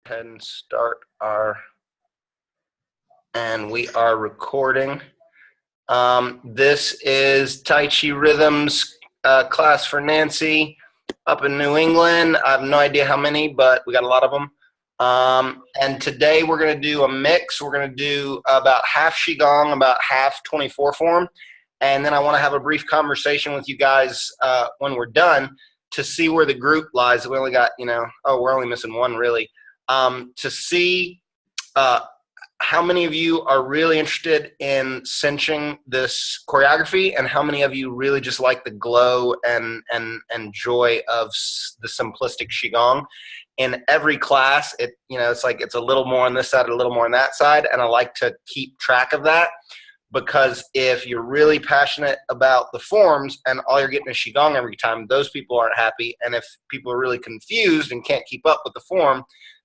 ahead and start and we are recording. This is Tai Chi Rhythms class for Nancy up in New England. I have no idea how many, but we got a lot of them. And today we're going to do a mix. We're going to do about half Qigong, about half 24 form. And then I want to have a brief conversation with you guys when we're done to see where the group lies. We only got, we're only missing one really. To see how many of you are really interested in cinching this choreography and how many of you really just like the glow and joy of the simplistic Qigong. In every class, it's a little more on this side, a little more on that side, and I like to keep track of that, because if you're really passionate about the forms and all you're getting is Qigong every time, those people aren't happy. And if people are really confused and can't keep up with the form,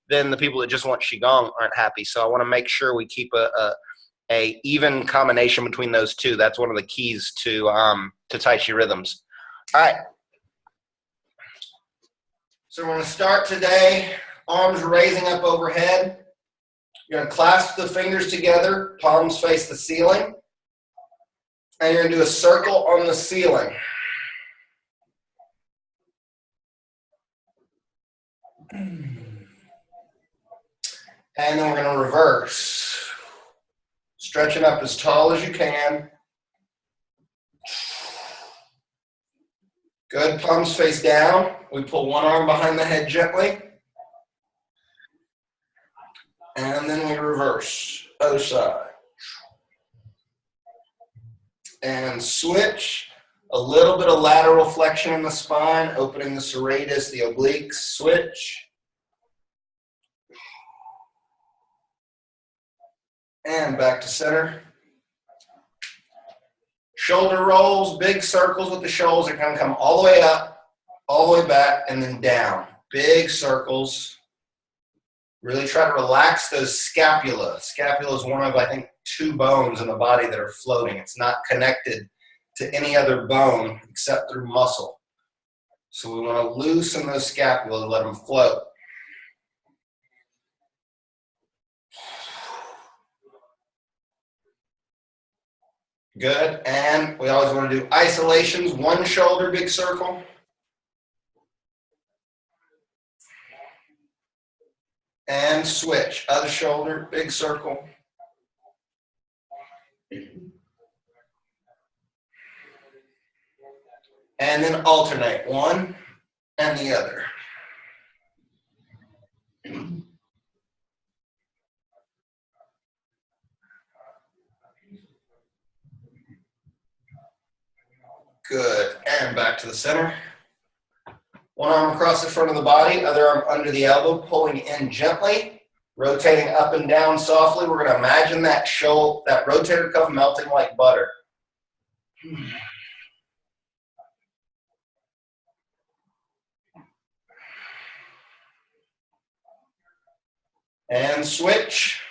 then the people that just want Qigong aren't happy. So I want to make sure we keep a even combination between those two. That's one of the keys to Tai Chi Rhythms. All right. So we're going to start today, arms raising up overhead. You're going to clasp the fingers together, palms face the ceiling, and you're going to do a circle on the ceiling. And then we're going to reverse. Stretching up as tall as you can. Good, palms face down. We pull one arm behind the head gently. And then we reverse, other side. And switch. A little bit of lateral flexion in the spine, opening the serratus, the obliques. Switch. And back to center. Shoulder rolls, big circles with the shoulders. They're going to come all the way up, all the way back, and then down. Big circles. Really try to relax those scapula. Scapula is one of, I think, 2 bones in the body that are floating. It's not connected to any other bone except through muscle. So we want to loosen those scapula and let them float. Good, and we always want to do isolations. One shoulder, big circle. And switch, other shoulder, big circle. And then alternate, one and the other. Good, and back to the center. One arm across the front of the body, other arm under the elbow, pulling in gently, rotating up and down softly. We're going to imagine that rotator cuff melting like butter. And switch.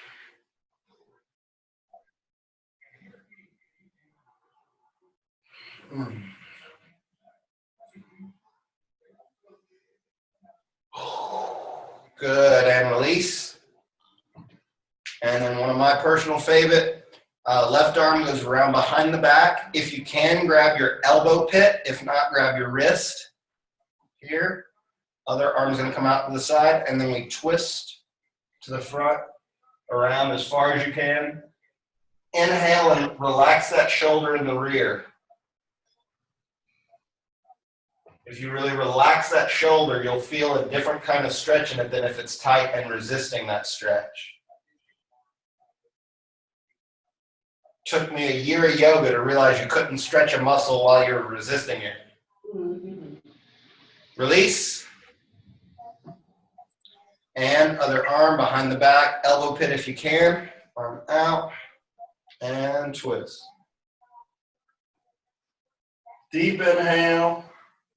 Good, and release. And then one of my personal favorite, left arm goes around behind the back. If you can, grab your elbow pit. If not, grab your wrist here. Other arm's going to come out to the side, and then we twist to the front, around as far as you can. Inhale and relax that shoulder in the rear. If you really relax that shoulder, you'll feel a different kind of stretch in it than if it's tight and resisting that stretch. Took me a year of yoga to realize you couldn't stretch a muscle while you're resisting it. Release. And other arm behind the back, elbow pit if you can. Arm out and twist. Deep inhale.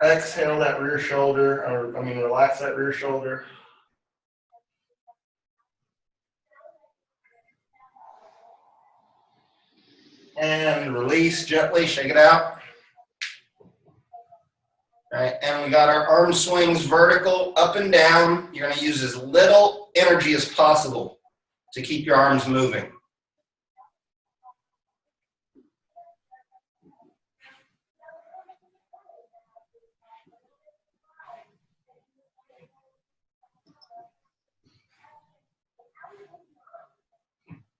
Exhale that rear shoulder, relax that rear shoulder. And release gently, shake it out. All right, and we got our arm swings vertical, up and down. You're going to use as little energy as possible to keep your arms moving.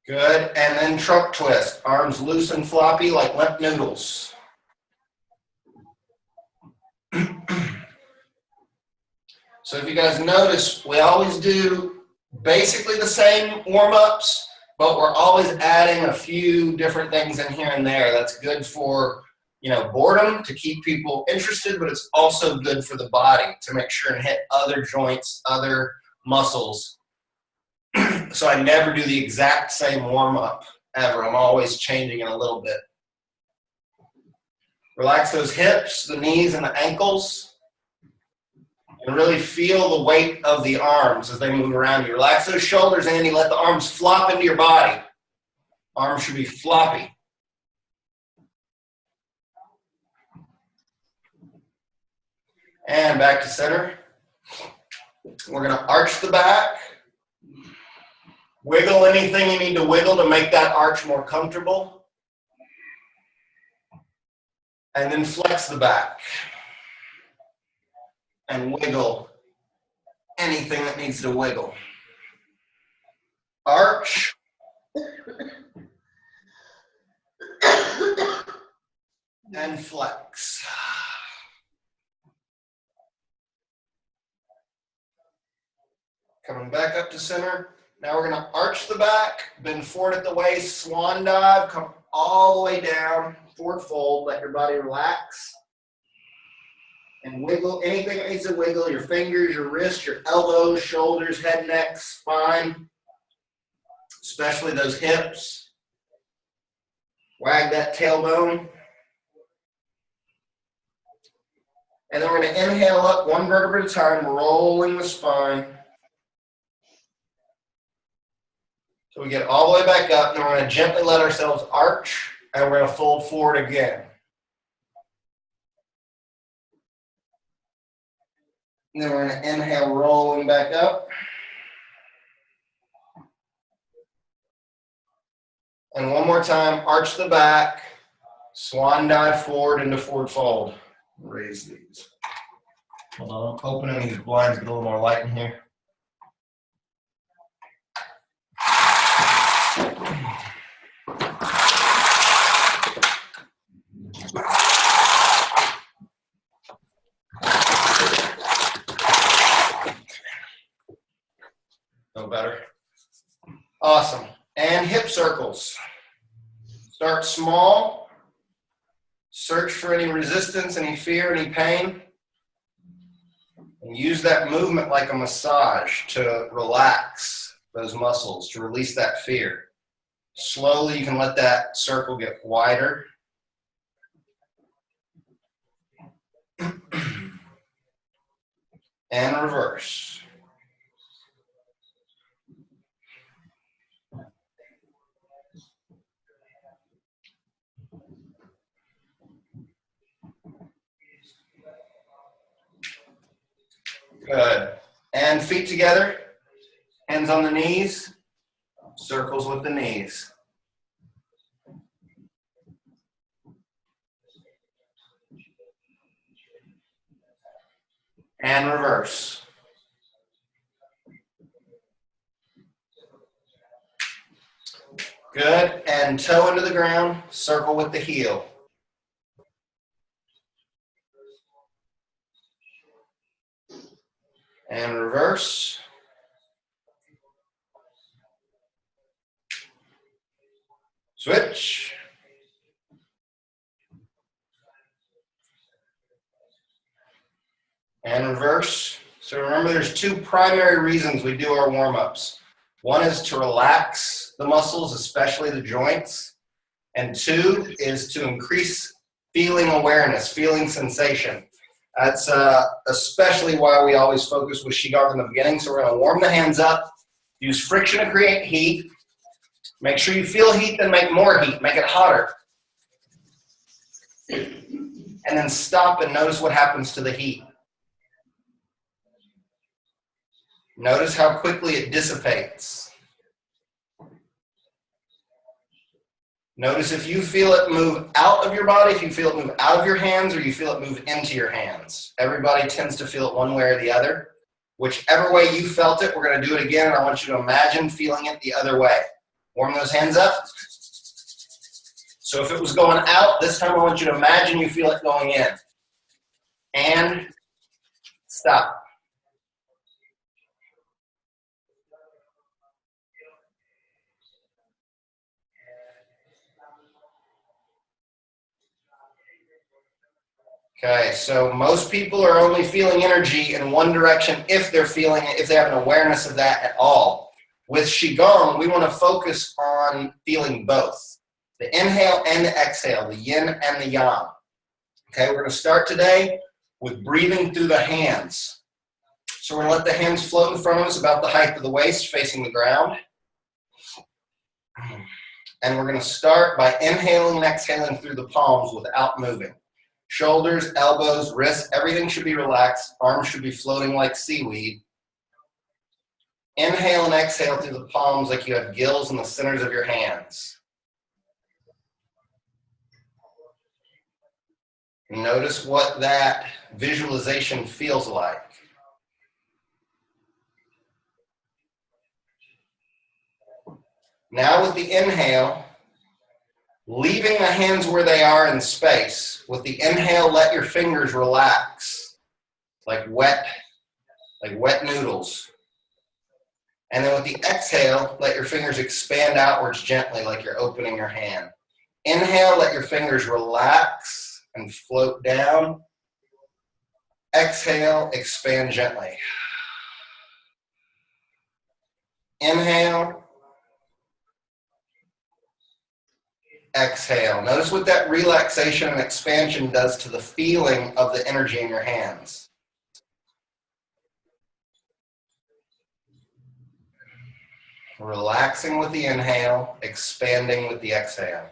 Good, and then trunk twist. Arms loose and floppy like limp noodles. So if you guys notice, we always do basically the same warm-ups, but we're always adding a few different things in here and there. That's good for, you know, boredom, to keep people interested, but it's also good for the body to make sure and hit other joints, other muscles. So I never do the exact same warm-up ever. I'm always changing it a little bit. Relax those hips, the knees, and the ankles. And really feel the weight of the arms as they move around you. Relax those shoulders, Andy. Let the arms flop into your body. Arms should be floppy. And back to center. We're going to arch the back. Wiggle anything you need to wiggle to make that arch more comfortable. And then flex the back. And wiggle anything that needs to wiggle. Arch. And flex. Coming back up to center. Now we're going to arch the back, bend forward at the waist, swan dive, come all the way down, forward fold, let your body relax. And wiggle anything that needs to wiggle, your fingers, your wrists, your elbows, shoulders, head, neck, spine, especially those hips. Wag that tailbone. And then we're going to inhale up one vertebra at a time, rolling the spine. So we get all the way back up, and then we're going to gently let ourselves arch, and we're going to fold forward again. And then we're going to inhale, rolling back up. And one more time, arch the back, swan dive forward into forward fold. Raise these. Hold on, opening these blinds, get a little more light in here. No better. Awesome. And hip circles. Start small. Search for any resistance, any fear, any pain. And use that movement like a massage to relax those muscles, to release that fear. Slowly, you can let that circle get wider. And reverse. Good. And feet together, hands on the knees, circles with the knees. And reverse. Good. And toe into the ground, circle with the heel. And reverse. Switch. And reverse. So remember, there's two primary reasons we do our warm-ups. One is to relax the muscles, especially the joints. And two is to increase feeling awareness, feeling sensation. That's especially why we always focus with Shigarth in the beginning. So we're going to warm the hands up, use friction to create heat. Make sure you feel heat, then make more heat, make it hotter. And then stop and notice what happens to the heat. Notice how quickly it dissipates. Notice if you feel it move out of your body, if you feel it move out of your hands, or you feel it move into your hands. Everybody tends to feel it one way or the other. Whichever way you felt it, we're going to do it again, and I want you to imagine feeling it the other way. Warm those hands up. So if it was going out, this time I want you to imagine you feel it going in. And stop. Okay, so most people are only feeling energy in one direction if they're feeling it, if they have an awareness of that at all. With Qigong, we want to focus on feeling both. The inhale and the exhale, the yin and the yang. Okay, we're going to start today with breathing through the hands. So we're going to let the hands float in front of us about the height of the waist, facing the ground. And we're going to start by inhaling and exhaling through the palms without moving. Shoulders, elbows, wrists, everything should be relaxed. Arms should be floating like seaweed. Inhale and exhale through the palms like you have gills in the centers of your hands. Notice what that visualization feels like. Now with the inhale, leaving the hands where they are in space. With the inhale, let your fingers relax like wet noodles. And then with the exhale, let your fingers expand outwards gently like you're opening your hand. Inhale, let your fingers relax and float down. Exhale, expand gently. Inhale. Exhale. Notice what that relaxation and expansion does to the feeling of the energy in your hands. Relaxing with the inhale, expanding with the exhale.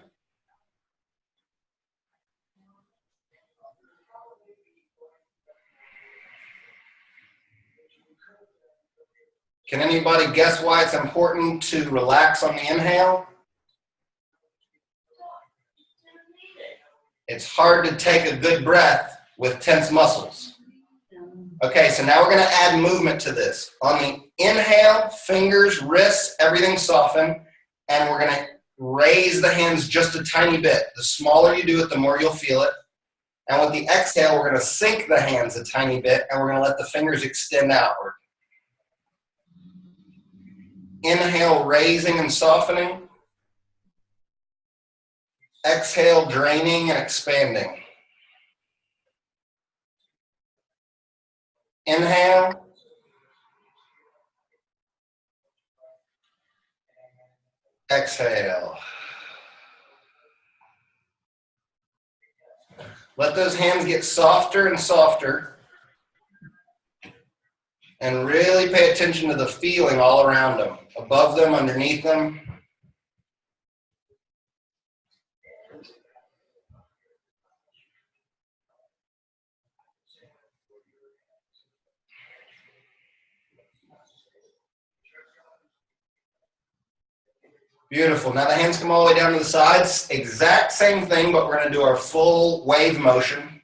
Can anybody guess why it's important to relax on the inhale? It's hard to take a good breath with tense muscles. Okay, so now we're going to add movement to this. On the inhale, fingers, wrists, everything soften, and we're going to raise the hands just a tiny bit. The smaller you do it, the more you'll feel it. And with the exhale, we're going to sink the hands a tiny bit, and we're going to let the fingers extend outward. Inhale, raising and softening. Exhale, draining and expanding. Inhale. Exhale. Let those hands get softer and softer. And really pay attention to the feeling all around them, above them, underneath them. Beautiful. Now the hands come all the way down to the sides. Exact same thing, but we're going to do our full wave motion.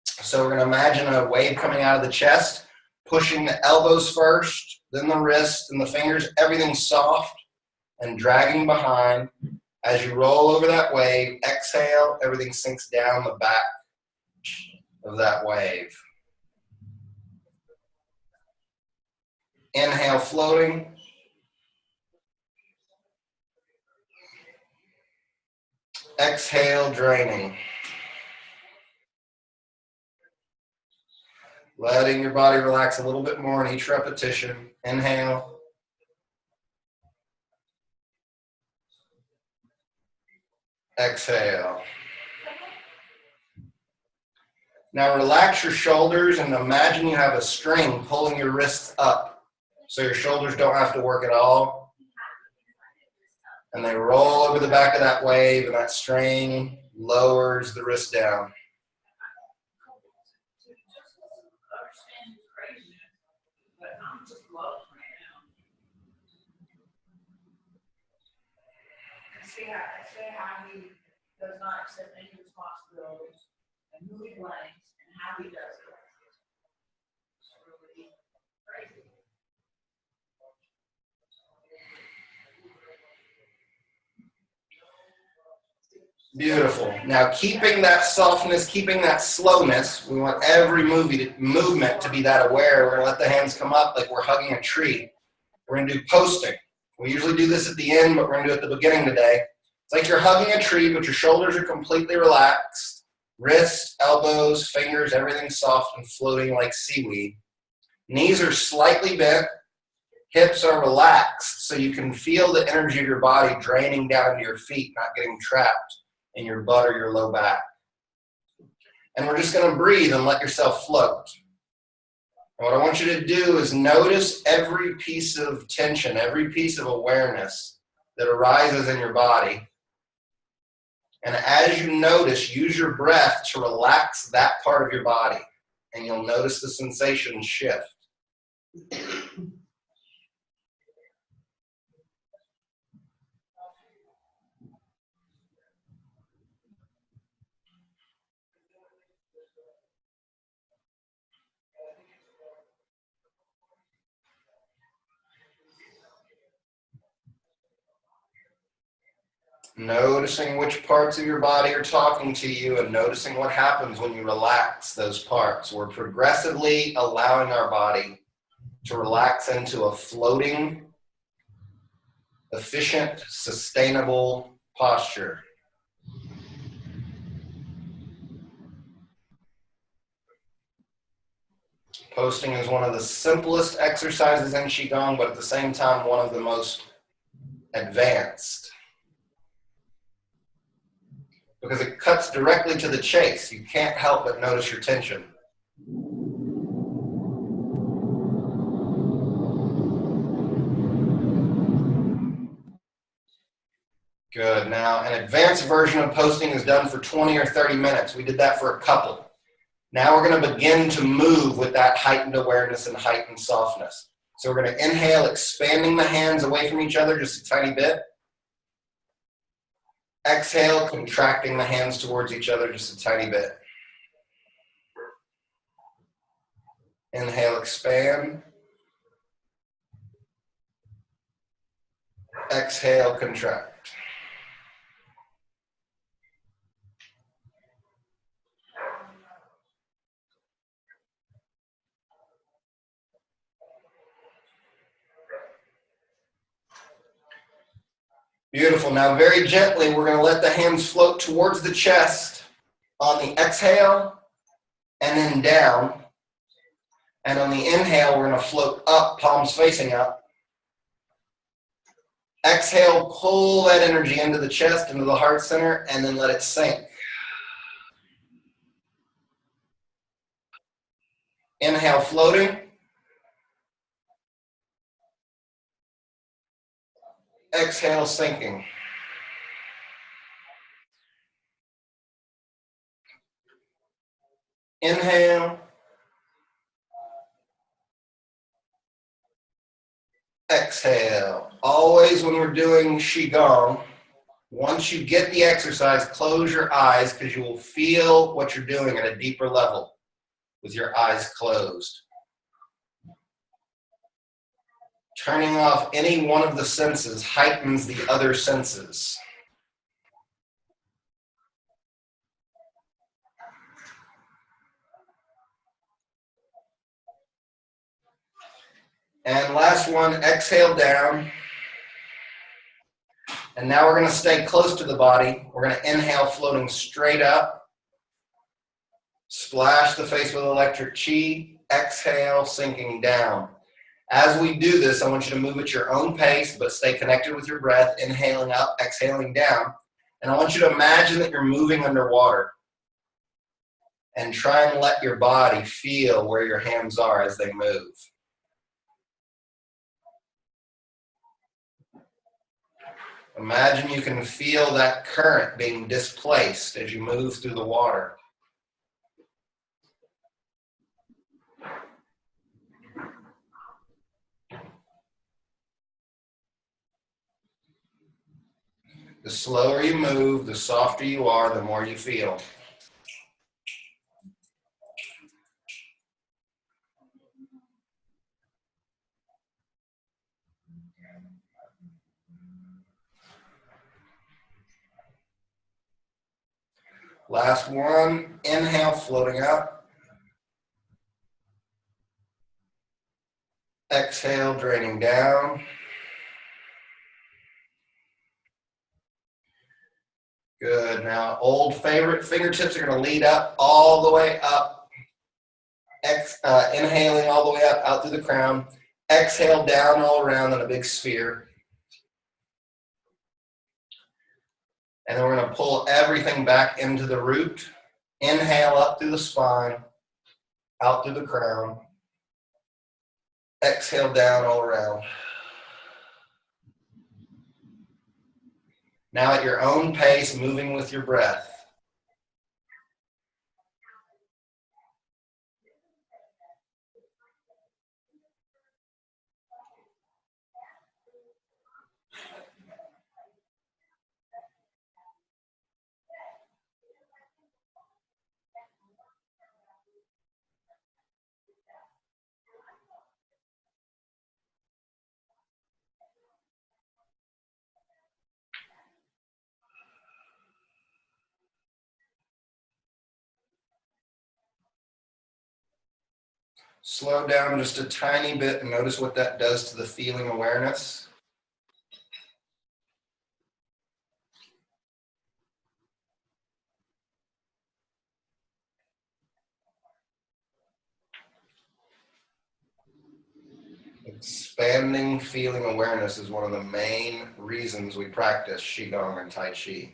So we're going to imagine a wave coming out of the chest, pushing the elbows first, then the wrists and the fingers, everything soft and dragging behind. As you roll over that wave, exhale, everything sinks down the back of that wave. Inhale, floating. Exhale, draining. Letting your body relax a little bit more in each repetition. Inhale. Exhale. Now relax your shoulders and imagine you have a string pulling your wrists up so your shoulders don't have to work at all. And they roll over the back of that wave, and that string lowers the wrist down. stay happy, does not accept any responsibilities, and who he blames, and how he does it. It's really crazy. Beautiful. Now, keeping that softness, keeping that slowness, we want every movement to be that aware. We're going to let the hands come up like we're hugging a tree. We're going to do posting. We usually do this at the end, but we're going to do it at the beginning today. It's like you're hugging a tree, but your shoulders are completely relaxed. Wrists, elbows, fingers, everything's soft and floating like seaweed. Knees are slightly bent. Hips are relaxed, so you can feel the energy of your body draining down into your feet, not getting trapped in your butt or your low back. And we're just going to breathe and let yourself float. And what I want you to do is notice every piece of tension, every piece of awareness that arises in your body. And as you notice, use your breath to relax that part of your body. And you'll notice the sensation shift. Noticing which parts of your body are talking to you and noticing what happens when you relax those parts. We're progressively allowing our body to relax into a floating, efficient, sustainable posture. Posting is one of the simplest exercises in Qigong, but at the same time, one of the most advanced. Because it cuts directly to the chase. You can't help but notice your tension. Good. Now, an advanced version of posting is done for 20 or 30 minutes. We did that for a couple. Now we're going to begin to move with that heightened awareness and heightened softness. So we're going to inhale, expanding the hands away from each other just a tiny bit. Exhale, contracting the hands towards each other just a tiny bit. Inhale, expand. Exhale, contract. Beautiful. Now, very gently, we're going to let the hands float towards the chest on the exhale and then down. And on the inhale, we're going to float up, palms facing up. Exhale, pull that energy into the chest, into the heart center, and then let it sink. Inhale, floating. Exhale, sinking. Inhale. Exhale. Always when we're doing Qigong, once you get the exercise, close your eyes because you will feel what you're doing at a deeper level with your eyes closed. Turning off any one of the senses heightens the other senses. And last one, exhale down. And now we're going to stay close to the body. We're going to inhale, floating straight up. Splash the face with electric chi. Exhale, sinking down. As we do this, I want you to move at your own pace, but stay connected with your breath, inhaling up, exhaling down. And I want you to imagine that you're moving underwater. And try and let your body feel where your hands are as they move. Imagine you can feel that current being displaced as you move through the water. The slower you move, the softer you are, the more you feel. Last one, inhale, floating up. Exhale, draining down. Good. Now, old favorite, fingertips are going to lead up all the way up. Inhaling all the way up, out through the crown. Exhale down all around in a big sphere. And then we're going to pull everything back into the root. Inhale up through the spine, out through the crown. Exhale down all around. Now at your own pace, moving with your breath. Slow down just a tiny bit and notice what that does to the feeling awareness. Expanding feeling awareness is one of the main reasons we practice Qigong and Tai Chi.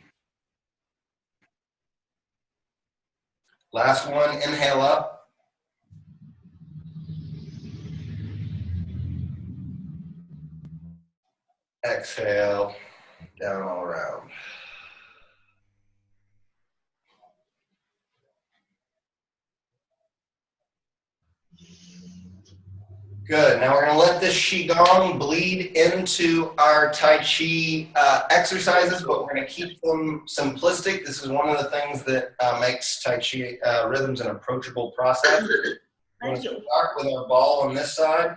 Last one, inhale up. Exhale, down all around. Good. Now we're going to let this Qigong bleed into our Tai Chi exercises, but we're going to keep them simplistic. This is one of the things that makes Tai Chi rhythms an approachable process. We're going to start with our ball on this side.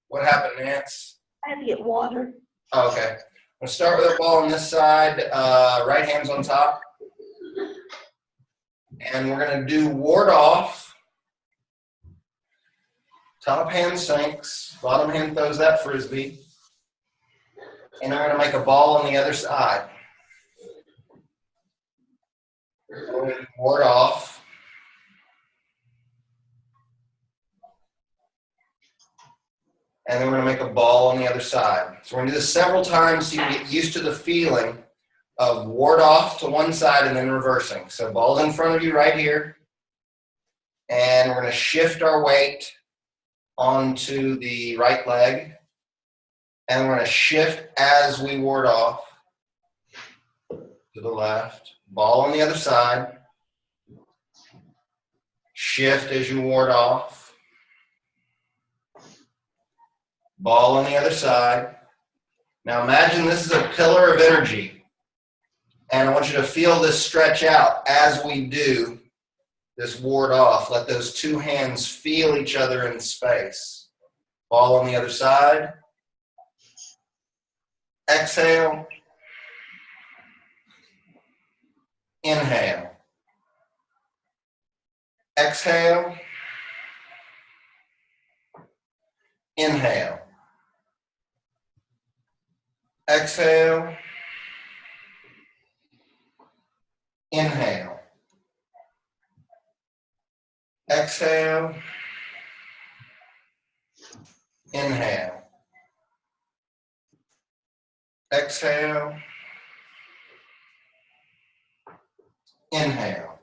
What happened, Nance? I had to get water. Oh, okay. I'm going to start with our ball on this side, right hand's on top. And we're going to do ward off. Top hand sinks, bottom hand throws that frisbee. And I'm going to make a ball on the other side. Ward off. And then we're going to make a ball on the other side. So we're going to do this several times so you can get used to the feeling of ward off to one side and then reversing. So ball's in front of you right here. And we're going to shift our weight onto the right leg. And we're going to shift as we ward off to the left. Ball on the other side. Shift as you ward off. Ball on the other side. Now imagine this is a pillar of energy. And I want you to feel this stretch out as we do this ward off. Let those two hands feel each other in space. Ball on the other side. Exhale. Inhale. Exhale. Inhale. Exhale. Inhale. Exhale. Inhale. Exhale. Inhale.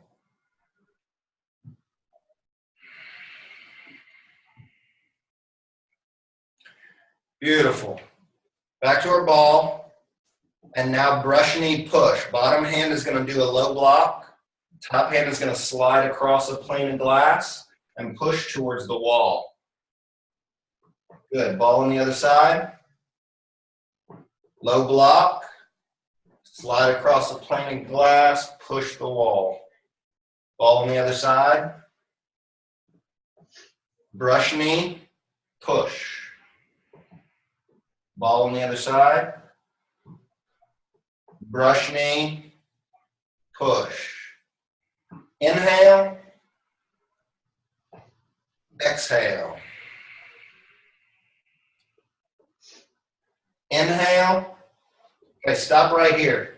Beautiful. Back to our ball. And now brush knee push. Bottom hand is going to do a low block. Top hand is going to slide across a plane of glass and push towards the wall. Good. Ball on the other side. Low block. Slide across the plane of glass, push the wall. Ball on the other side. Brush knee, push. Ball on the other side. Brush knee, push. Inhale. Exhale. Inhale. Okay, stop right here.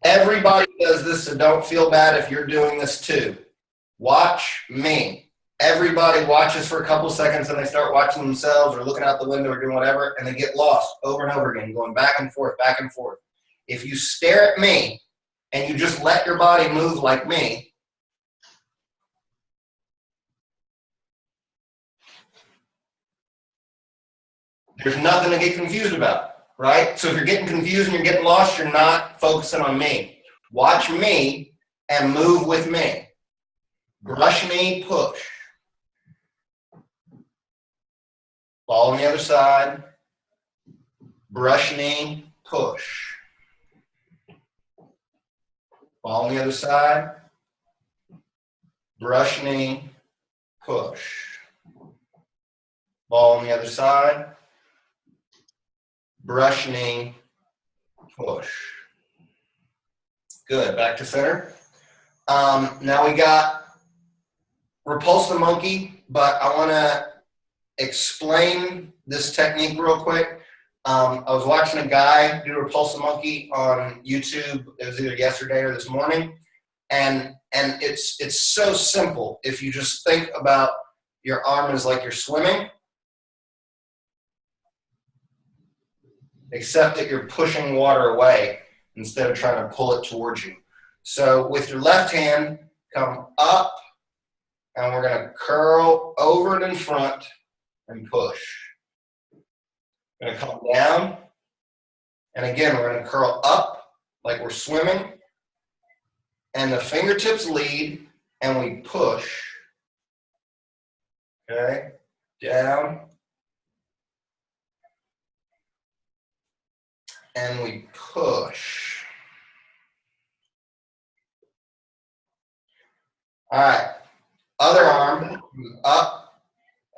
Everybody does this, so don't feel bad if you're doing this too. Watch me. Everybody watches for a couple seconds and they start watching themselves or looking out the window or doing whatever, and they get lost over and over again, going back and forth, back and forth. If you stare at me and you just let your body move like me, there's nothing to get confused about, right? So if you're getting confused and you're getting lost, you're not focusing on me. Watch me and move with me. Brush knee, push. Ball on the other side. Brush knee, push. Ball on the other side. Brush knee, push. Ball on the other side. Brush knee, push. Good, back to center. Now we got repulse the monkey, but I want to explain this technique real quick. I was watching a guy do repulse the monkey on YouTube. It was either yesterday or this morning, and it's so simple if you just think about your arm as like you're swimming, except that you're pushing water away instead of trying to pull it towards you. So with your left hand, come up, and we're going to curl over it in front and push. We're going to come down, and again, we're going to curl up like we're swimming, and the fingertips lead, and we push. Okay, down, and we push. All right, other arm up,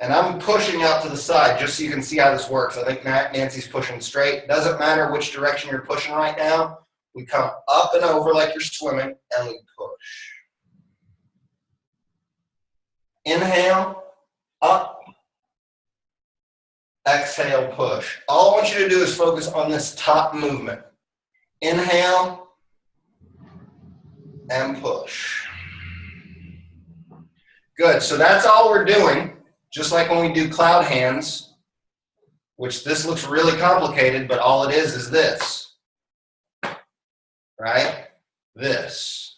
and I'm pushing out to the side just so you can see how this works. I think Nancy's pushing straight. Doesn't matter which direction you're pushing right now. We come up and over like you're swimming, and we push. Inhale, up. Exhale, push. All I want you to do is focus on this top movement. Inhale and push. Good, so that's all we're doing, just like when we do cloud hands, which this looks really complicated, but all it is this, right? This,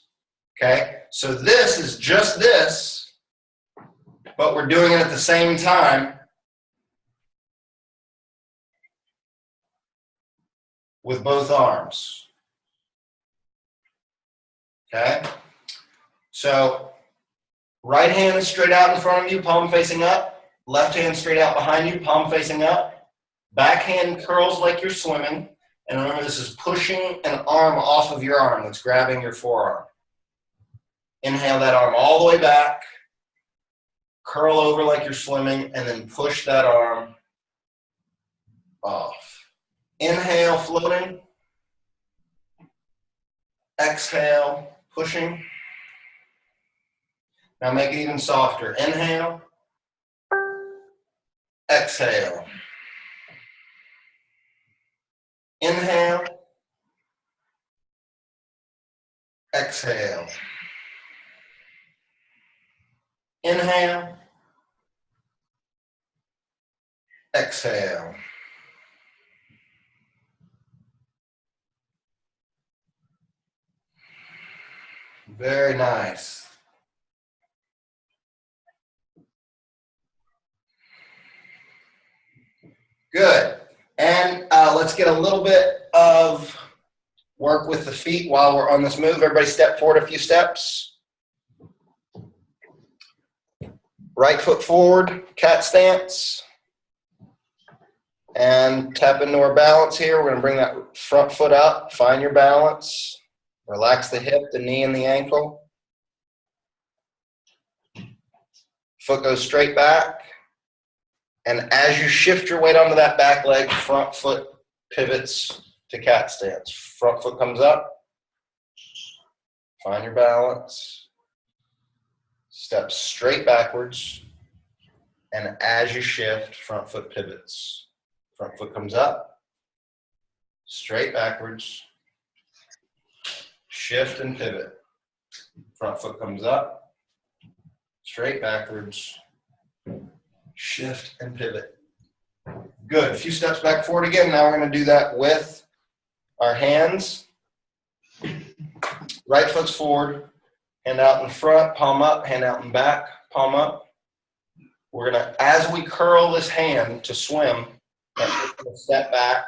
okay? So this is just this, but we're doing it at the same time with both arms, okay? So right hand straight out in front of you, palm facing up. Left hand straight out behind you, palm facing up. Back hand curls like you're swimming. And remember, this is pushing an arm off of your arm that's grabbing your forearm. Inhale that arm all the way back. Curl over like you're swimming, and then push that arm off. Inhale, floating. Exhale, pushing. Now make it even softer. Inhale. Exhale. Inhale. Exhale. Inhale. Exhale. Very nice. Good. And let's get a little bit of work with the feet while we're on this move. Everybody step forward a few steps. Right foot forward, cat stance. And tap into our balance here. We're gonna bring that front foot up, find your balance. Relax the hip, the knee, and the ankle. Foot goes straight back. And as you shift your weight onto that back leg, front foot pivots to cat stance. Front foot comes up. Find your balance. Step straight backwards. And as you shift, front foot pivots. Front foot comes up. Straight backwards. Shift and pivot. Front foot comes up. Straight backwards. Shift and pivot. Good. A few steps back forward again. Now we're going to do that with our hands. Right foot's forward. Hand out in front, palm up, hand out in back, palm up. We're going to, as we curl this hand to swim, we're going to step back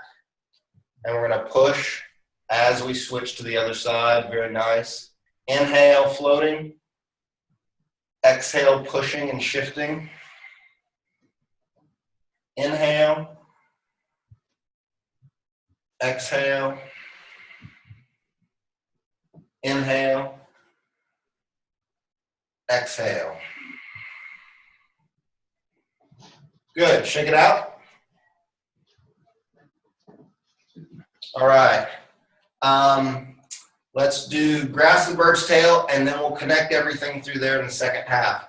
and we're going to push as we switch to the other side. Very nice. Inhale, floating. Exhale, pushing and shifting. Inhale. Exhale. Inhale. Exhale. Good. Shake it out. All right. Let's do grass the bird's tail, and then we'll connect everything through there in the second half.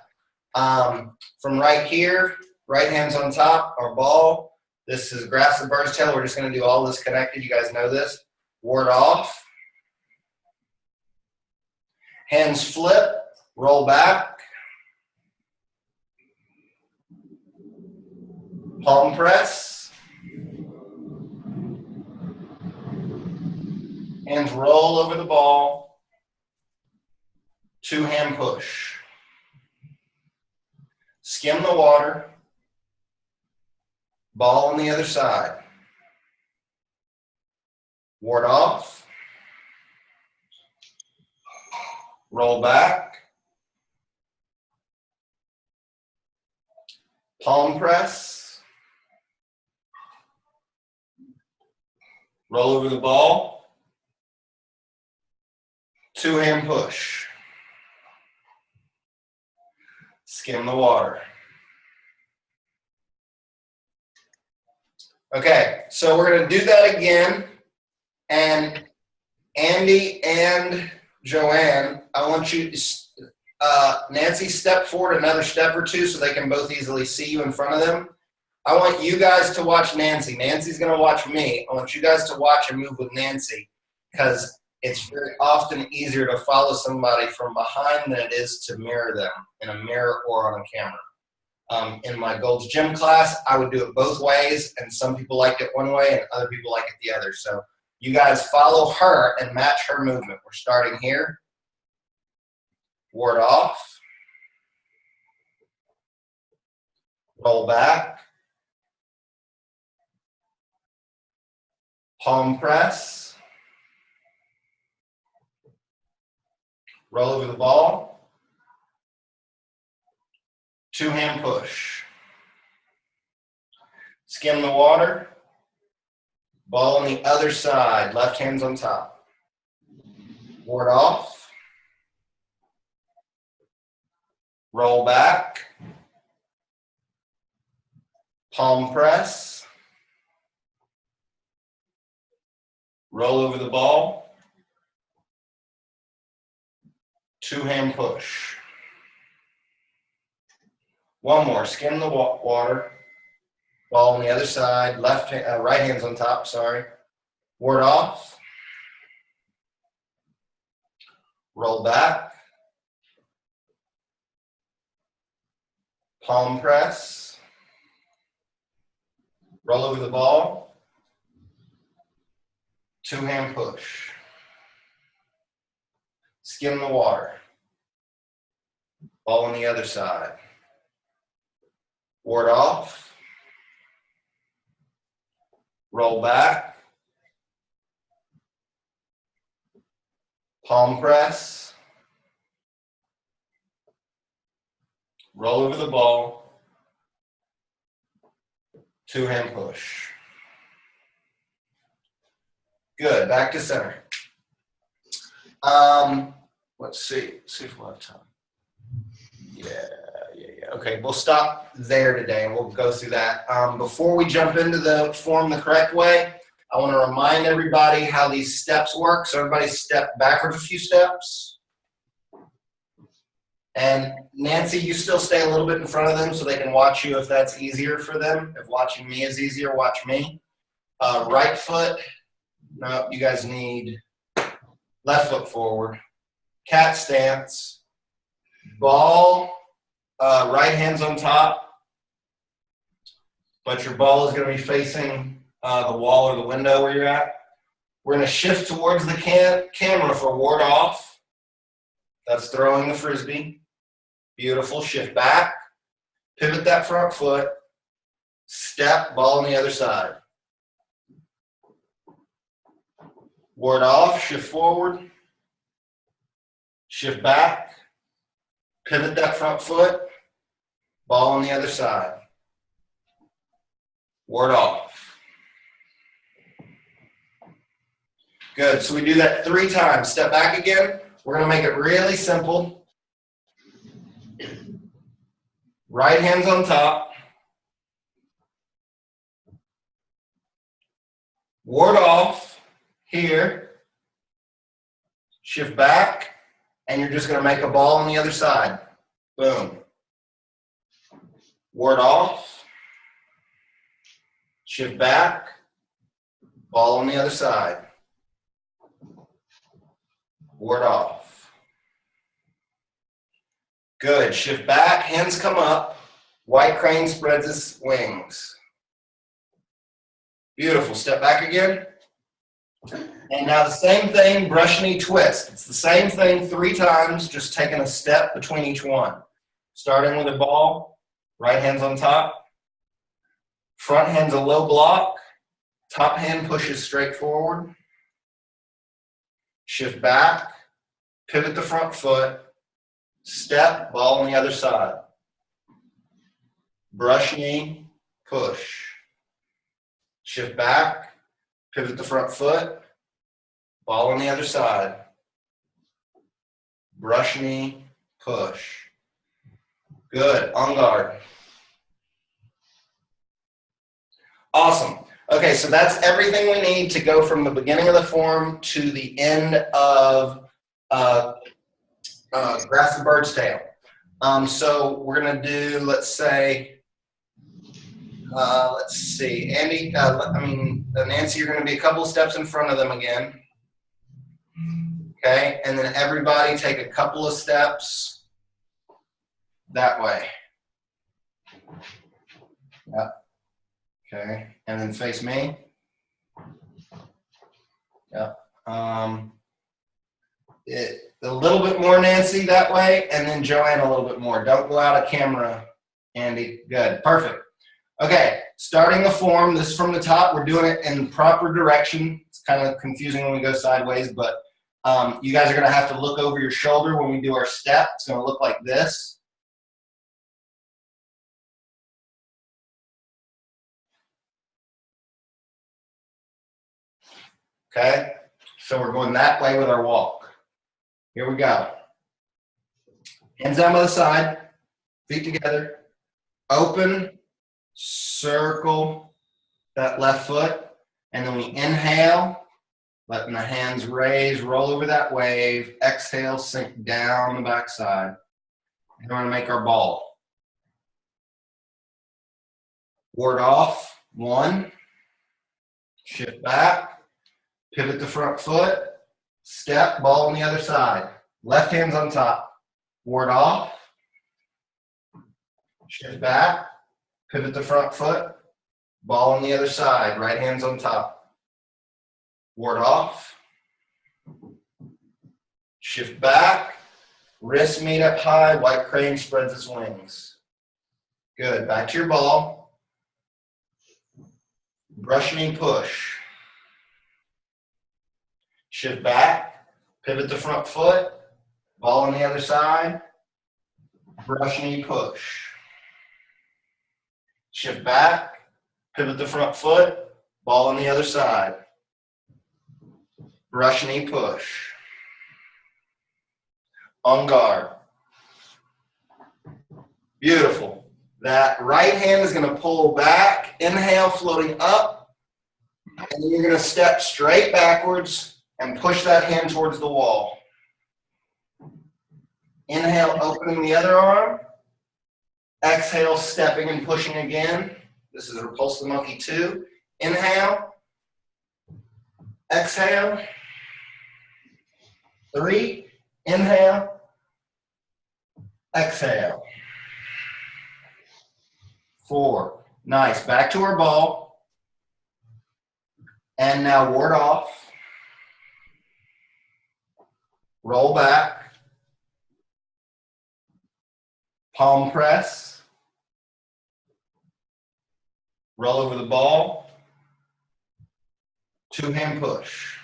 From right here, right hand's on top, our ball. This is grass the bird's tail. We're just going to do all this connected. You guys know this. Ward off. Hands flip, roll back. Palm press. Hands roll over the ball. Two hand push. Skim the water. Ball on the other side. Ward off. Roll back. Palm press. Roll over the ball. Two hand push. Skim the water. Okay, so we're going to do that again. And Andy and Joanne, I want you to, Nancy, step forward another step or two so they can both easily see you in front of them. I want you guys to watch Nancy. Nancy's going to watch me. I want you guys to watch and move with Nancy because it's very often easier to follow somebody from behind than it is to mirror them in a mirror or on a camera. In my Gold's Gym class, I would do it both ways, and some people liked it one way and other people like it the other. So you guys follow her and match her movement. We're starting here. Ward off. Roll back. Palm press. Roll over the ball. Two hand push. Skim the water. Ball on the other side. Left hand's on top. Ward off. Roll back. Palm press. Roll over the ball. Two hand push. One more. Skim the water. Ball on the other side. Left hand, right hand's on top. Sorry. Ward off. Roll back. Palm press. Roll over the ball. Two hand push. Skim the water. Ball on the other side. Ward off. Roll back. Palm press. Roll over the ball. Two hand push. Good, back to center. Let's see if we'll have time. Yeah. Okay, we'll stop there today and we'll go through that. Before we jump into the form the correct way, I want to remind everybody how these steps work. So everybody step backwards a few steps. And Nancy, you still stay a little bit in front of them so they can watch you if that's easier for them. If watching me is easier, watch me. Right foot. No, you guys need left foot forward. Cat stance. Ball. Right hand's on top. But your ball is going to be facing the wall or the window where you're at. We're going to shift towards the camera for ward off. That's throwing the frisbee. Beautiful. Shift back. Pivot that front foot. Step, ball on the other side. Ward off, shift forward. Shift back. Pivot that front foot. Ball on the other side. Ward off. Good. So we do that 3 times. Step back again. We're going to make it really simple. Right hand's on top. Ward off here. Shift back. And you're just going to make a ball on the other side. Boom. Ward off. Shift back. Ball on the other side. Ward off. Good. Shift back. Hands come up. White crane spreads his wings. Beautiful. Step back again. And now the same thing, brush knee twist. It's the same thing 3 times, just taking a step between each one. Starting with a ball. Right hand's on top. Front hand's a low block. Top hand pushes straight forward. Shift back. Pivot the front foot. Step, ball on the other side. Brush knee, push. Shift back. Pivot the front foot. Ball on the other side. Brush knee, push. Good. On guard. Awesome. Okay, so that's everything we need to go from the beginning of the form to the end of grasp the bird's tail. So we're going to do, let's see, Andy, Nancy, you're going to be a couple steps in front of them again. Okay, and then everybody take a couple of steps that way. Yep. Okay, and then face me. Yep. A little bit more, Nancy, that way, and then Joanne a little bit more. Don't go out of camera, Andy. Good. Perfect. Okay, starting the form. This is from the top. We're doing it in proper direction. It's kind of confusing when we go sideways, but you guys are going to have to look over your shoulder when we do our step. It's going to look like this. Okay, so we're going that way with our walk. Here we go. Hands down by the side, feet together. Open, circle that left foot, and then we inhale, letting the hands raise, roll over that wave. Exhale, sink down the backside. And we're going to make our ball. Ward off, 1. Shift back, pivot the front foot. Step, ball on the other side. Left hand's on top. Ward off. Shift back. Pivot the front foot. Ball on the other side. Right hand's on top. Ward off. Shift back. Wrists meet up high. White crane spreads its wings. Good. Back to your ball. Brush knee push. Shift back, pivot the front foot, ball on the other side, brush knee push. Shift back, pivot the front foot, ball on the other side. brush knee push. On guard. Beautiful. That right hand is going to pull back, inhale, floating up, and then you're going to step straight backwards and push that hand towards the wall. Inhale, opening the other arm. Exhale, stepping and pushing again. This is Repulse the Monkey 2. Inhale. Exhale. 3. Inhale. Exhale. 4. Nice. Back to our ball. And now ward off. Roll back. Palm press. Roll over the ball. 2-hand push.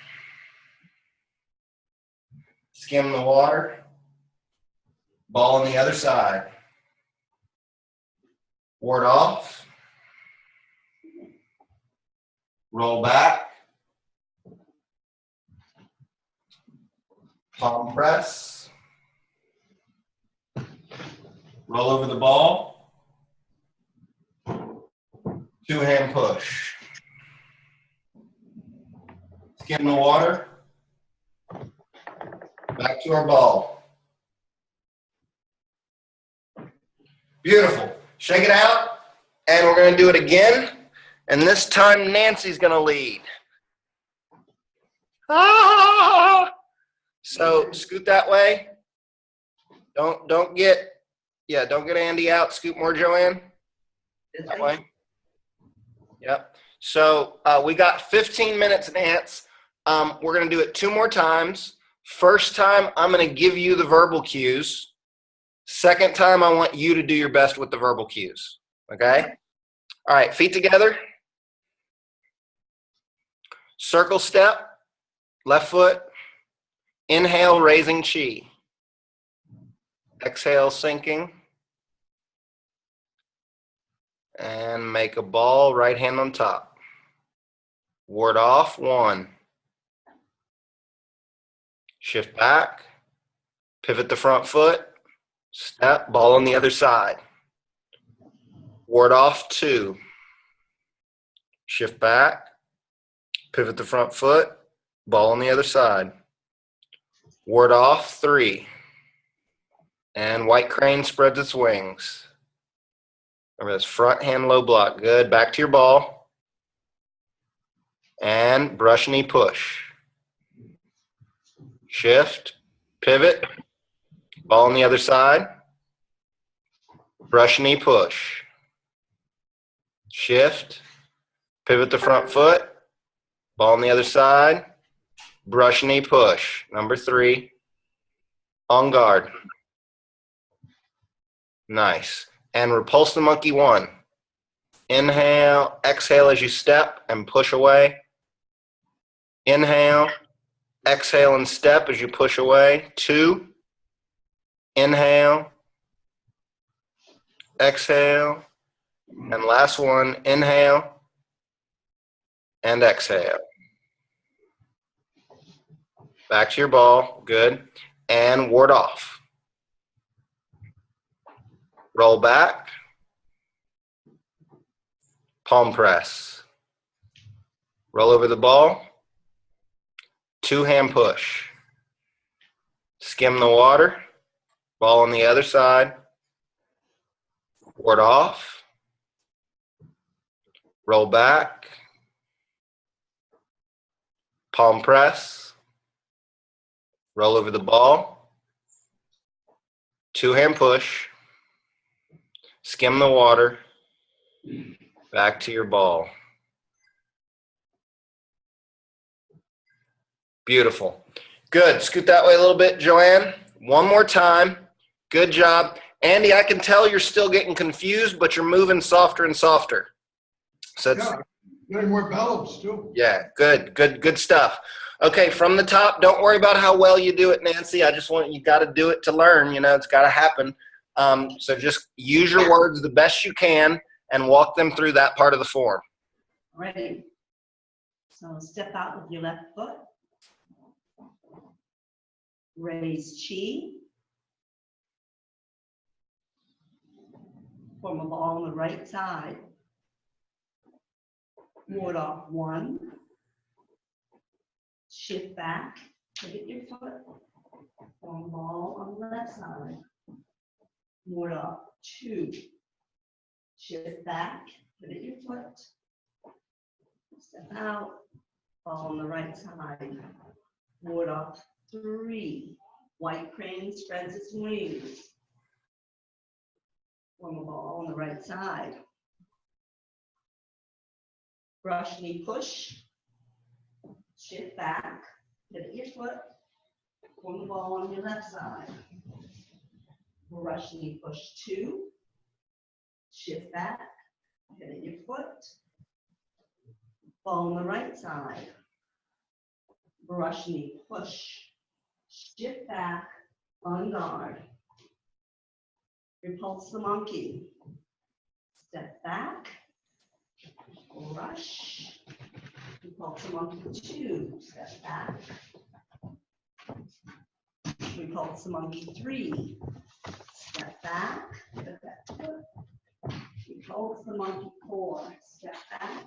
Skim the water. Ball on the other side. Ward off. Roll back. Palm press. Roll over the ball. 2-hand push. Skim the water. Back to our ball. Beautiful. Shake it out, and we're going to do it again. And this time, Nancy's going to lead. Ah! So scoot that way. Don't get Andy out. Scoot more, Joanne. That way. Yep. So we got 15 minutes, Nance. We're going to do it 2 more times. First time, I'm going to give you the verbal cues. Second time, I want you to do your best with the verbal cues. Okay? All right, feet together. Circle step, left foot. Inhale, raising chi. Exhale, sinking. And make a ball, right hand on top. Ward off, 1. Shift back. Pivot the front foot. Step, ball on the other side. Ward off, 2. Shift back. Pivot the front foot. Ball on the other side. Ward off, 3. And white crane spreads its wings. Remember this front hand low block. Good. Back to your ball. And brush knee push. Shift. Pivot. Ball on the other side. Brush knee push. Shift. Pivot the front foot. Ball on the other side. Brush knee push. Number 3. On guard. Nice. And repulse the monkey 1. Inhale. Exhale as you step and push away. Inhale. Exhale and step as you push away. 2. Inhale, exhale, and last one, inhale, and exhale. Back to your ball, good, and ward off. Roll back, palm press. Roll over the ball, 2-hand push. Skim the water. Ball on the other side. Ward off. Roll back. Palm press. Roll over the ball. 2-hand push. Skim the water. Back to your ball. Beautiful. Good. Scoot that way a little bit, Joanne. One more time. Good job. Andy, I can tell you're still getting confused, but you're moving softer and softer. So it's, getting more balance too. yeah, good stuff. Okay, from the top, don't worry about how well you do it, Nancy. I just want, you got to do it to learn, it's got to happen. So just use your words the best you can and walk them through that part of the form. Ready. So step out with your left foot. Raise chi. Form a ball on the right side. Ward off 1. Shift back. Pivot your foot. Form a ball on the left side. Ward off 2. Shift back. Pivot your foot. Step out. Ball on the right side. Ward off 3. White crane spreads its wings. Form a ball on the right side. Brush knee push. Shift back. Pivot your foot. Form the ball on your left side. Brush knee push 2. Shift back. Pivot your foot. Ball on the right side. Brush knee push. Shift back. On guard. Repulse the monkey. Step back. Brush. Repulse the monkey 2. Step back. Repulse the monkey 3. Step back. Pivot that foot. Repulse the monkey 4. Step back.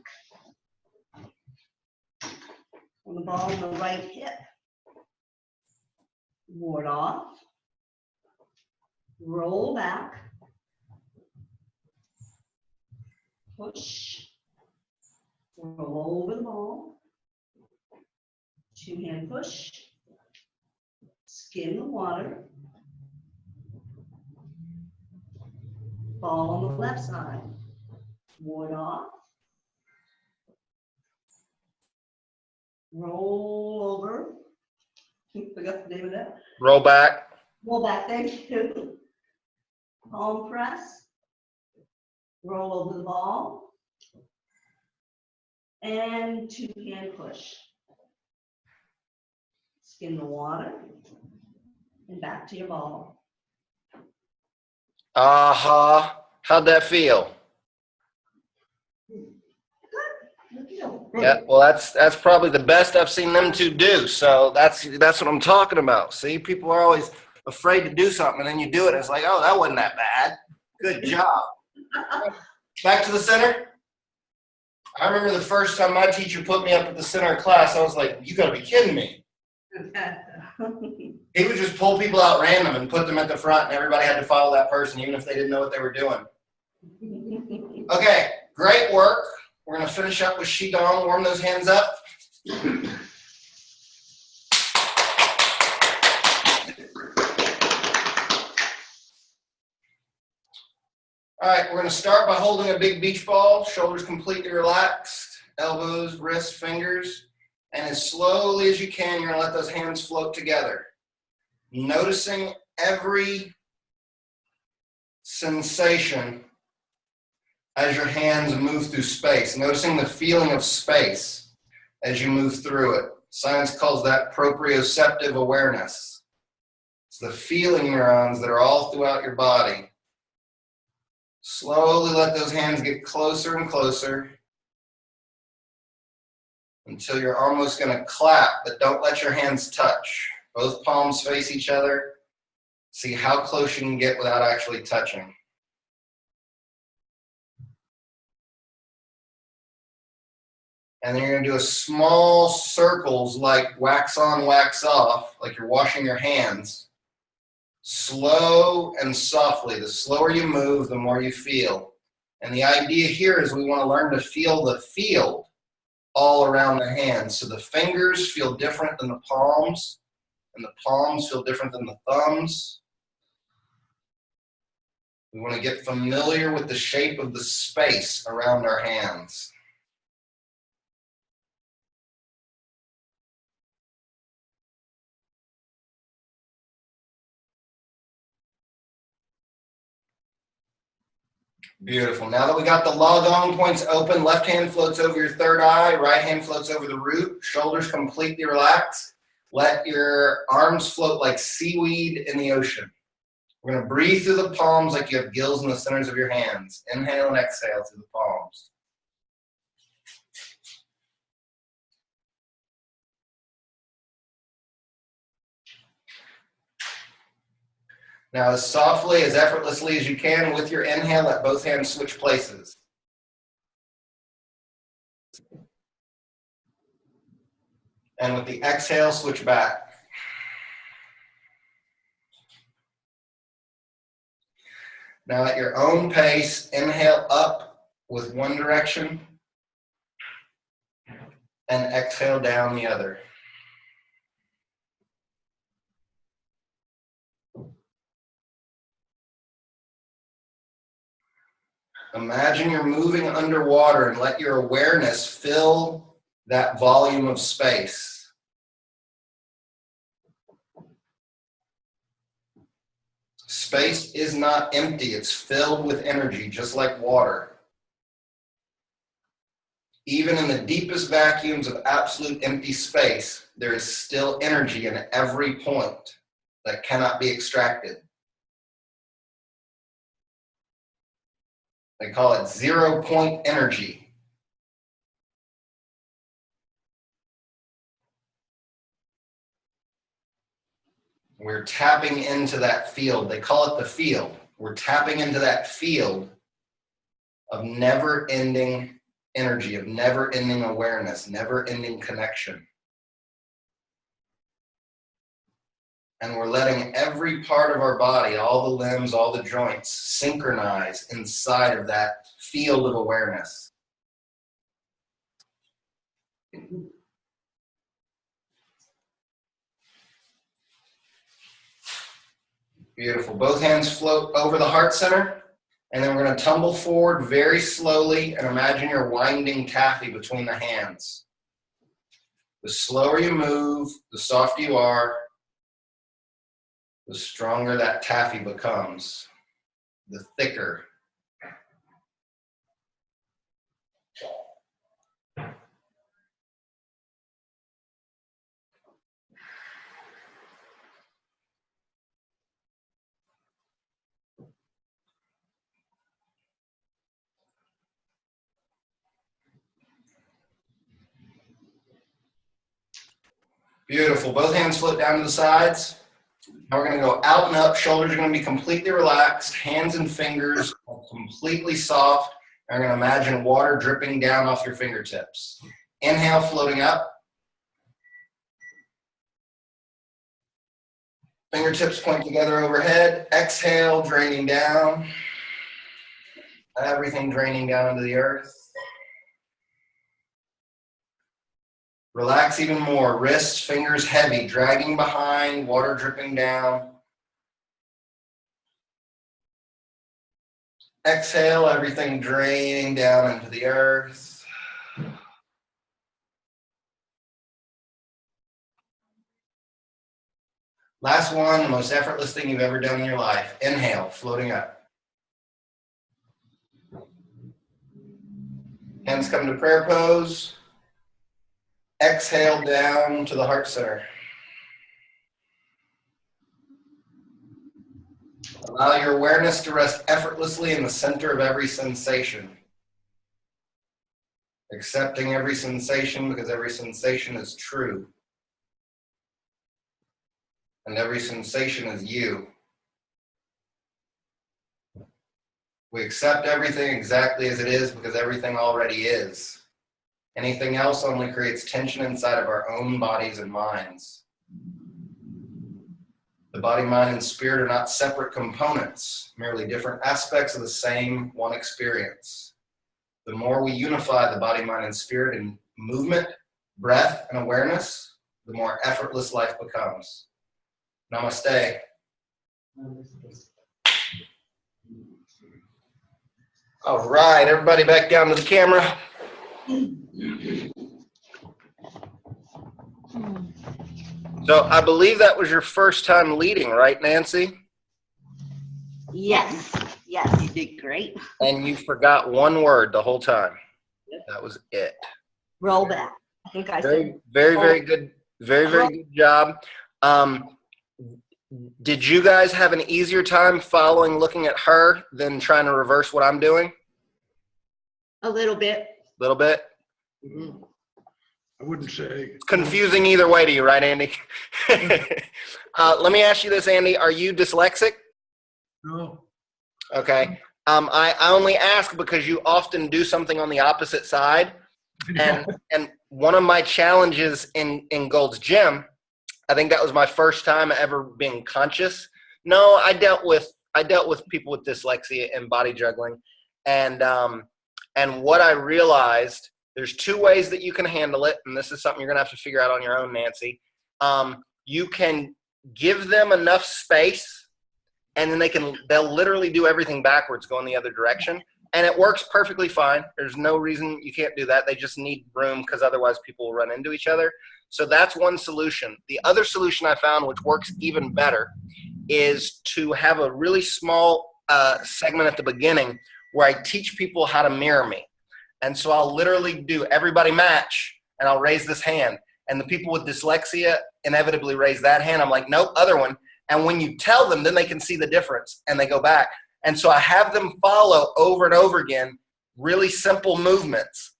On the ball on the right hip. Ward off. Roll back. Push. Roll over the ball. 2-hand push. Skim the water. Ball on the left side. Ward off. Roll over. Forgot the name of that. Roll back. Roll back, thank you. Palm press. Roll over the ball. And 2-hand push. Skim the water. And back to your ball. Aha. How'd that feel? Good deal. Yeah, well, that's probably the best I've seen them two do. So that's what I'm talking about. See, people are always afraid to do something, and then you do it, and it's like, oh, that wasn't that bad. Good job. Back to the center. I remember the first time my teacher put me up at the center of class, I was like, you gotta be kidding me. He would just pull people out random and put them at the front, and everybody had to follow that person, even if they didn't know what they were doing. Okay, great work. We're gonna finish up with Qigong. Warm those hands up. All right, we're gonna start by holding a big beach ball, shoulders completely relaxed, elbows, wrists, fingers, and as slowly as you can, you're gonna let those hands float together. Noticing every sensation as your hands move through space, noticing the feeling of space as you move through it. Science calls that proprioceptive awareness. It's the feeling neurons that are all throughout your body. Slowly let those hands get closer and closer until you're almost going to clap, but don't let your hands touch. Both palms face each other. See how close you can get without actually touching. And then you're going to do a small circles like wax on, wax off, like you're washing your hands. Slow and softly. The slower you move, the more you feel. And the idea here is we want to learn to feel the field all around the hands. So the fingers feel different than the palms, and the palms feel different than the thumbs. We want to get familiar with the shape of the space around our hands. Beautiful. Now that we got the lagong points open, left hand floats over your third eye, right hand floats over the root, shoulders completely relaxed. Let your arms float like seaweed in the ocean. We're going to breathe through the palms like you have gills in the centers of your hands. Inhale and exhale through the palms. Now, as softly, as effortlessly as you can, with your inhale, let both hands switch places. And with the exhale, switch back. Now, at your own pace, inhale up with one direction and exhale down the other. Imagine you're moving underwater and let your awareness fill that volume of space. Space is not empty, it's filled with energy, just like water. Even in the deepest vacuums of absolute empty space, there is still energy in every point that cannot be extracted. They call it 0 point energy. We're tapping into that field. They call it the field. We're tapping into that field of never-ending energy, of never-ending awareness, never-ending connection. And we're letting every part of our body, all the limbs, all the joints, synchronize inside of that field of awareness. Beautiful. Both hands float over the heart center, and then we're going to tumble forward very slowly and imagine you're winding taffy between the hands. The slower you move, the softer you are, the stronger that taffy becomes, the thicker. Beautiful. Both hands float down to the sides. Now we're going to go out and up. Shoulders are going to be completely relaxed. Hands and fingers are completely soft. And we're going to imagine water dripping down off your fingertips. Inhale, floating up. Fingertips point together overhead. Exhale, draining down. Everything draining down into the earth. Relax even more. Wrists, fingers heavy, dragging behind, water dripping down. Exhale, everything draining down into the earth. Last one, the most effortless thing you've ever done in your life. Inhale, floating up. Hands come to prayer pose. Exhale down to the heart center. Allow your awareness to rest effortlessly in the center of every sensation. Accepting every sensation because every sensation is true. And every sensation is you. We accept everything exactly as it is because everything already is. Anything else only creates tension inside of our own bodies and minds. The body, mind, and spirit are not separate components, merely different aspects of the same one experience. The more we unify the body, mind, and spirit in movement, breath, and awareness, the more effortless life becomes. Namaste. All right, everybody back down to the camera. So I believe that was your first time leading, right, Nancy? Yes, yes, you did great. And you forgot one word the whole time. That was it. Roll back. I think I said. Very good. Very good job. Did you guys have an easier time following, looking at her than trying to reverse what I'm doing? A little bit. A little bit? I wouldn't say. It's confusing either way to you, right, Andy? Let me ask you this, Andy. Are you dyslexic? No. Okay. I only ask because you often do something on the opposite side. And one of my challenges in Gold's Gym, I think that was my first time ever being conscious. No, I dealt with people with dyslexia and body juggling, and what I realized, there's two ways that you can handle it, and this is something you're gonna have to figure out on your own, Nancy. You can give them enough space, and then they'll literally do everything backwards, going the other direction, and it works perfectly fine. There's no reason you can't do that. They just need room because otherwise people will run into each other. So that's one solution. The other solution I found, which works even better, is to have a really small segment at the beginning where I teach people how to mirror me. And so I'll literally do everybody match, and I'll raise this hand. And the people with dyslexia inevitably raise that hand. I'm like, nope, other one. And when you tell them, then they can see the difference, and they go back. And so I have them follow over and over again really simple movements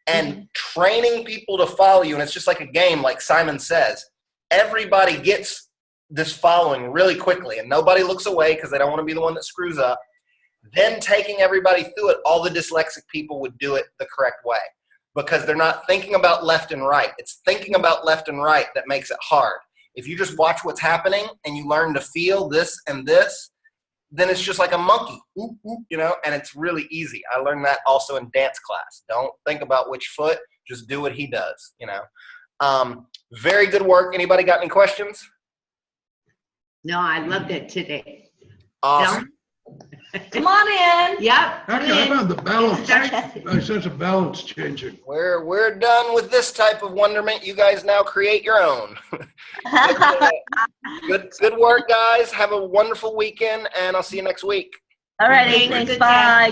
and training people to follow you. And it's just like a game, like Simon says. Everybody gets this following really quickly, and nobody looks away because they don't want to be the one that screws up. Then taking everybody through it, all the dyslexic people would do it the correct way because they're not thinking about left and right. It's thinking about left and right that makes it hard. If you just watch what's happening and you learn to feel this and this, then it's just like a monkey, oop, oop, you know, and it's really easy. I learned that also in dance class. Don't think about which foot, just do what he does, you know. Very good work. Anybody got any questions? No, I loved it today. Awesome. Come on in. Yep. Actually, I found the balance, Very- my sense of balance changing. We're done with this type of wonderment. You guys now create your own. Good work, guys. Have a wonderful weekend, and I'll see you next week. All righty, Thanks, thanks, bye.